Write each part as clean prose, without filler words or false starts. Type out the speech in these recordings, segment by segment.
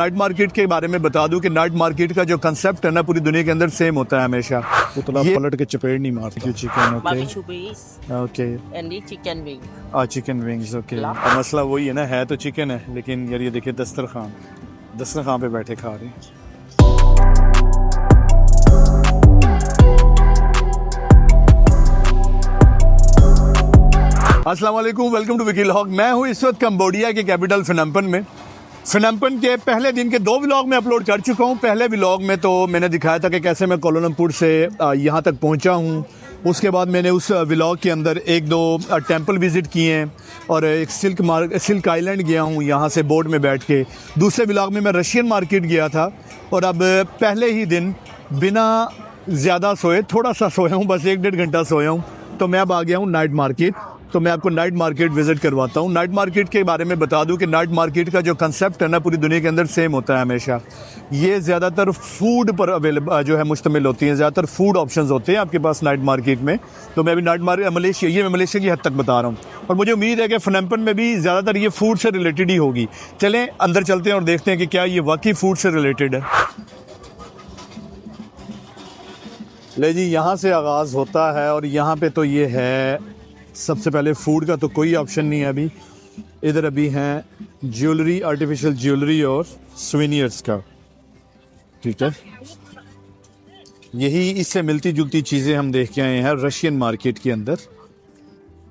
Night market के बारे में बता दूं कि नाइट मार्केट का जो कंसेप्ट है ना पूरी दुनिया के अंदर सेम होता है हमेशा। उतना पलट के चपेट नहीं मारता। Chicken barbecue beef okay and the chicken wing. Chicken wings okay. अब मसला वही है ना, है तो चिकन है लेकिन यार ये देखिए दस्तरखान पे बैठे खा रहे हैं। अस्सलाम वालेकुम, वेलकम टू विकी व्लॉग। मैं हूँ इस वक्त कंबोडिया के कैपिटल फिनम्पन में। फिनम्पन के पहले दिन के 2 व्लॉग में अपलोड कर चुका हूँ। पहले व्लॉग में तो मैंने दिखाया था कि कैसे मैं कोलालमपुर से यहाँ तक पहुँचा हूँ। उसके बाद मैंने उस व्लॉग के अंदर 1-2 टेंपल विज़िट किए हैं और एक सिल्क आइलैंड गया हूँ यहाँ से बोट में बैठ के। दूसरे व्लॉग में मैं रशियन मार्केट गया था और अब पहले ही दिन बिना ज़्यादा सोए, थोड़ा सा सोया हूँ, बस 1-1.5 घंटा सोया हूँ, तो मैं अब आ गया हूँ नाइट मार्केट। तो मैं आपको नाइट मार्केट विज़िट करवाता हूँ। नाइट मार्केट के बारे में बता दूँ कि नाइट मार्केट का जो कंसेप्ट है ना पूरी दुनिया के अंदर सेम होता है हमेशा। ये ज़्यादातर फूड पर अवेलेबल जो है मुश्तमिल होती है, ज़्यादातर फूड ऑप्शंस होते हैं आपके पास नाइट मार्केट में। तो मैं अभी नाइट मार्केट मलेशिया की हद तक बता रहा हूँ और मुझे उम्मीद है कि फिनम्पन में भी ज़्यादातर ये फूड से रिलेटेड ही होगी। चलें अंदर चलते हैं और देखते हैं कि क्या ये वाकई फूड से रिलेटेड है। ले जी, यहाँ से आगाज़ होता है और यहाँ पे तो ये है सबसे पहले फूड का तो कोई ऑप्शन नहीं है अभी। इधर अभी हैं ज्वेलरी, आर्टिफिशियल ज्वेलरी और सुवेनियर्स का, ठीक है। यही इससे मिलती जुलती चीज़ें हम देख के आए हैं रशियन मार्केट के अंदर,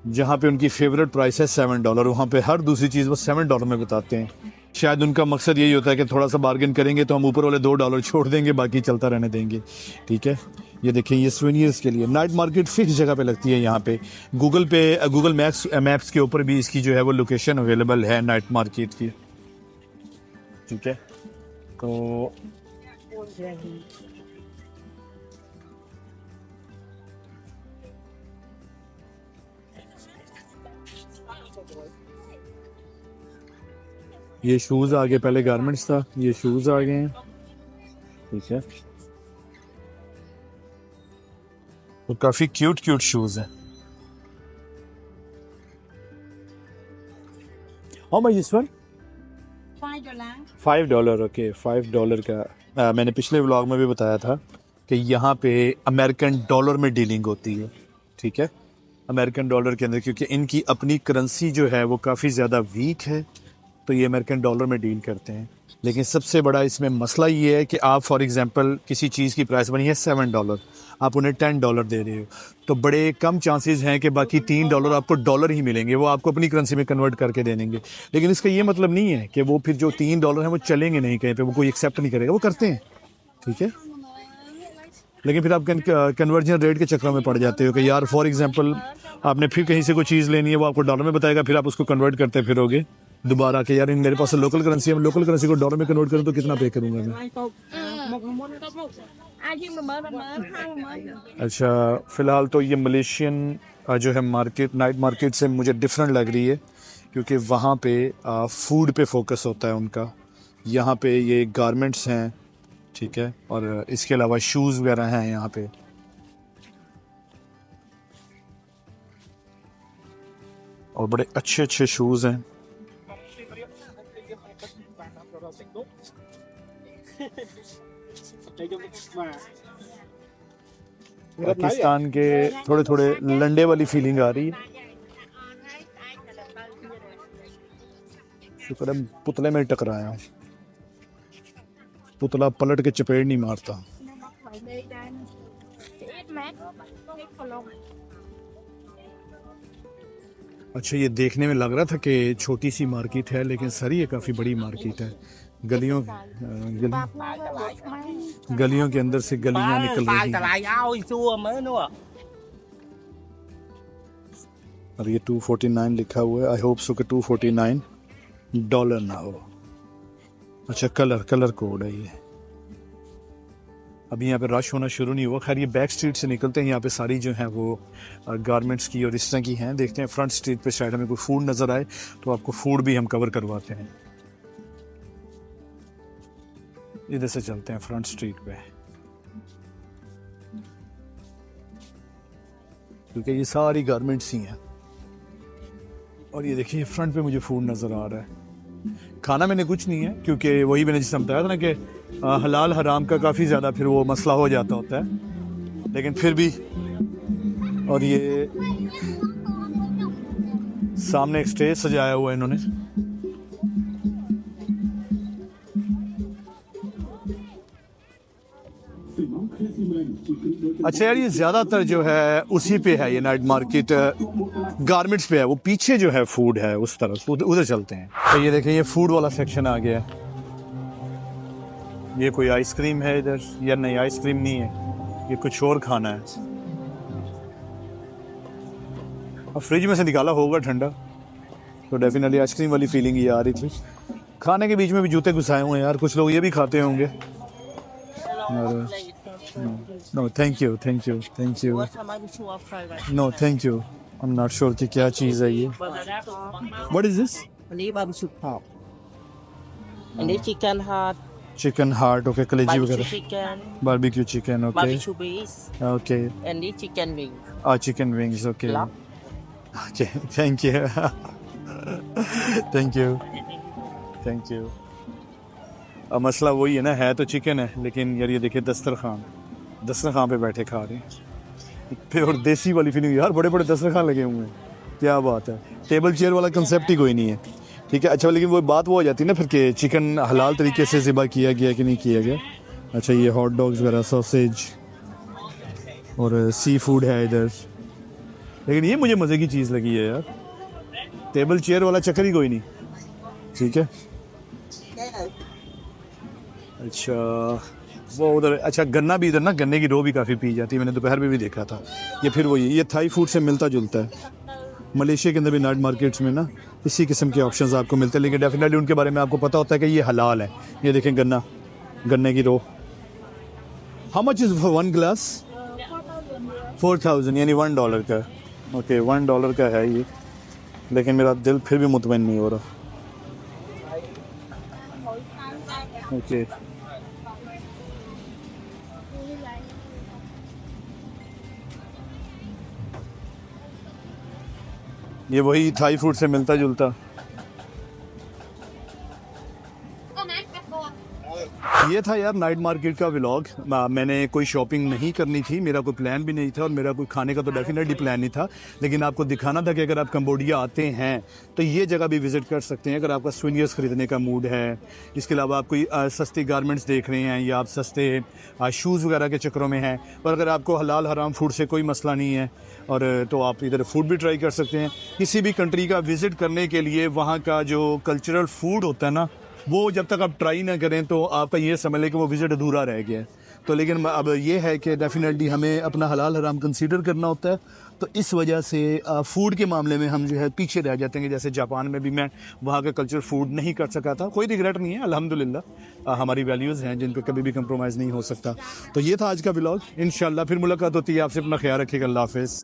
जहाँ पे उनकी फेवरेट प्राइस है $7। वहाँ पे हर दूसरी चीज़ वो $7 में बताते हैं। शायद उनका मकसद यही होता है कि थोड़ा सा बार्गेन करेंगे तो हम ऊपर वाले $2 छोड़ देंगे, बाकी चलता रहने देंगे, ठीक है। ये देखें, ये सुवेनियर्स के लिए नाइट मार्केट फिक्स जगह पे लगती है यहाँ पे। गूगल मैप्स के ऊपर भी इसकी जो है वो लोकेशन अवेलेबल है नाइट मार्केट की, ठीक है। तो ये शूज़ आ गए, पहले गारमेंट्स था, ये शूज़ आ गए हैं, ठीक है। तो काफ़ी क्यूट शूज़ हैं। How much this one? $5 okay, $5 का। मैंने पिछले व्लॉग में भी बताया था कि यहाँ पे अमेरिकन डॉलर में डीलिंग होती है, ठीक है। अमेरिकन डॉलर के अंदर, क्योंकि इनकी अपनी करेंसी जो है वो काफ़ी ज़्यादा वीक है, तो ये अमेरिकन डॉलर में डील करते हैं। लेकिन सबसे बड़ा इसमें मसला ये है कि आप फॉर एग्जांपल किसी चीज़ की प्राइस बनी है $7, आप उन्हें $10 दे रहे हो, तो बड़े कम चांसेस हैं कि बाकी $3 आपको डॉलर ही मिलेंगे, वो आपको अपनी करेंसी में कन्वर्ट करके दे देंगे। लेकिन इसका ये मतलब नहीं है कि वो फिर जो $3 हैं वो चलेंगे नहीं कहीं पे, वो कोई एक्सेप्ट नहीं करेगा, वो करते हैं, ठीक है। लेकिन फिर आप कन्वर्जन रेट के चक्कर में पड़ जाते हो कि यार फॉर एग्जांपल आपने फिर कहीं से कोई चीज़ लेनी है, वो आपको डॉलर में बताएगा, फिर आप उसको कन्वर्ट करते फिरोगे दोबारा कि यार मेरे पास लोकल करेंसी है, मैं लोकल करेंसी को डॉलर में कन्वर्ट करूँ तो कितना पे करूँगा मैं। अच्छा, फ़िलहाल तो ये मलेशियन जो है मार्केट नाइट मार्केट से मुझे डिफरेंट लग रही है, क्योंकि वहाँ पे फूड पे फोकस होता है उनका। यहाँ पे ये गारमेंट्स हैं, ठीक है, और इसके अलावा शूज़ वगैरह हैं यहाँ पे। और बड़े अच्छे शूज़ हैं। पाकिस्तान के थोड़े लंडे वाली फीलिंग आ रही है। शुक्र है पुतले में टकराया, पुतला पलट के चपेट नहीं मारता। अच्छा, ये देखने में लग रहा था कि छोटी सी मार्केट है, लेकिन सर ये काफ़ी बड़ी मार्केट है। गलियों के अंदर से गलियां निकल रही हैं। और ये 249 लिखा हुआ है। आई होप सो कि $249 ना हो। अच्छा, कलर कोड है ये। अभी यहाँ पे रश होना शुरू नहीं हुआ। खैर ये बैक स्ट्रीट से निकलते हैं, यहाँ पे सारी जो हैं वो गारमेंट्स की और इस तरह की हैं। देखते हैं फ्रंट स्ट्रीट पे शायद हमें कोई फूड नज़र आए, तो आपको फूड भी हम कवर करवाते हैं। इधर से चलते हैं फ्रंट स्ट्रीट पे, क्योंकि ये सारी गारमेंट्स ही हैं। और ये देखिए फ्रंट पे मुझे फूड नज़र आ रहा है। खाना मैंने कुछ नहीं है, क्योंकि वही मैंने जिससे बताया था ना कि हलाल हराम का काफ़ी ज़्यादा फिर वो मसला हो जाता होता है, लेकिन फिर भी। और ये सामने एक स्टेज सजाया हुआ है इन्होंने। अच्छा यार, ये ज़्यादातर जो है उसी पे है, ये नाइट मार्केट गारमेंट्स पे है। वो पीछे जो है फूड है उस तरफ, उधर चलते हैं। तो ये देखें, ये फूड वाला सेक्शन आ गया है। ये कोई आइसक्रीम है इधर, या नहीं आइसक्रीम नहीं है, ये कुछ और खाना है। अब फ्रिज में से निकाला होगा ठंडा, तो डेफिनेटली आइसक्रीम वाली फीलिंग ये आ रही थी। खाने के बीच में भी जूते घुसाए हुए हैं यार, कुछ लोग ये भी खाते होंगे। No thank you, thank you, thank you. What am I to offer right no thank you, I am not sure कि क्या चीज़ है ये। now? What is this? And this barbecue pork. And this chicken heart, chicken heart, okay, कलेजी barbecue वगैरह, chicken, barbecue chicken, okay barbecue beef, okay, and this chicken wing. Chicken wings, okay Lamb. Okay, thank you thank you, thank you. अब मसला वही है ना, है तो chicken है, लेकिन यार ये देखिए दस्तरखान पे बैठे खा रहे हैं। फिर और देसी वाली फीलिंग, यार बड़े बड़े दस्तरखान लगे हुए हैं, क्या बात है। टेबल चेयर वाला कंसेप्ट ही कोई नहीं है, ठीक है। अच्छा, लेकिन वो बात वो हो जाती है ना फिर कि चिकन हलाल तरीके से ज़िबा किया गया कि नहीं किया गया। अच्छा, ये हॉट डॉग्स वगैरह, सॉसेज और सी फूड है इधर। लेकिन ये मुझे मज़े की चीज़ लगी है यार, टेबल चेयर वाला चक्कर ही कोई नहीं, ठीक है। अच्छा, वो उधर, अच्छा गन्ना भी इधर ना, गन्ने की रो भी काफ़ी पी जाती है, मैंने दोपहर में भी देखा था। ये फिर वही, ये थाई फूड से मिलता जुलता है। मलेशिया के अंदर भी नाइट मार्केट्स में ना इसी किस्म के ऑप्शंस आपको मिलते हैं, लेकिन डेफिनेटली उनके बारे में आपको पता होता है कि ये हलाल है। ये देखें गन्ने की रो। How much is for one glass? 4000, यानी $1 का। ओके, $1 का है ये, लेकिन मेरा दिल फिर भी मुतमईन नहीं हो रहा। ओके, ये वही थाई फूड से मिलता जुलता। ये था यार नाइट मार्केट का व्लॉग। मैंने कोई शॉपिंग नहीं करनी थी, मेरा कोई प्लान भी नहीं था, और मेरा कोई खाने का तो डेफिनेटली प्लान नहीं था, लेकिन आपको दिखाना था कि अगर आप कंबोडिया आते हैं तो ये जगह भी विज़िट कर सकते हैं अगर आपका स्विनियर्स ख़रीदने का मूड है। इसके अलावा आप कोई सस्ती गारमेंट्स देख रहे हैं, या आप सस्ते शूज़ वगैरह के चक्करों में हैं, और अगर आपको हलाल हराम फूड से कोई मसला नहीं है, और तो आप इधर फूड भी ट्राई कर सकते हैं। किसी भी कंट्री का विज़िट करने के लिए वहाँ का जो कल्चरल फूड होता है ना, वो जब तक आप ट्राई ना करें तो आपका ये समझ लें कि वो विज़िट अधूरा रह गया है। तो लेकिन अब ये है कि डेफिनेटली हमें अपना हलाल हराम कंसीडर करना होता है, तो इस वजह से फ़ूड के मामले में हम जो है पीछे रह जाते हैं। जैसे जापान में भी मैं वहाँ का कल्चर फूड नहीं कर सका था, कोई रिग्रेट नहीं है, अल्हम्दुलिल्लाह हमारी वैल्यूज़ हैं जिनको कभी भी कंप्रोमाइज़ नहीं हो सकता। तो ये था आज का व्लॉग। इंशाल्लाह फिर मुलाकात होती है आपसे, अपना ख्याल रखिएगा, अल्लाह हाफ़िज़।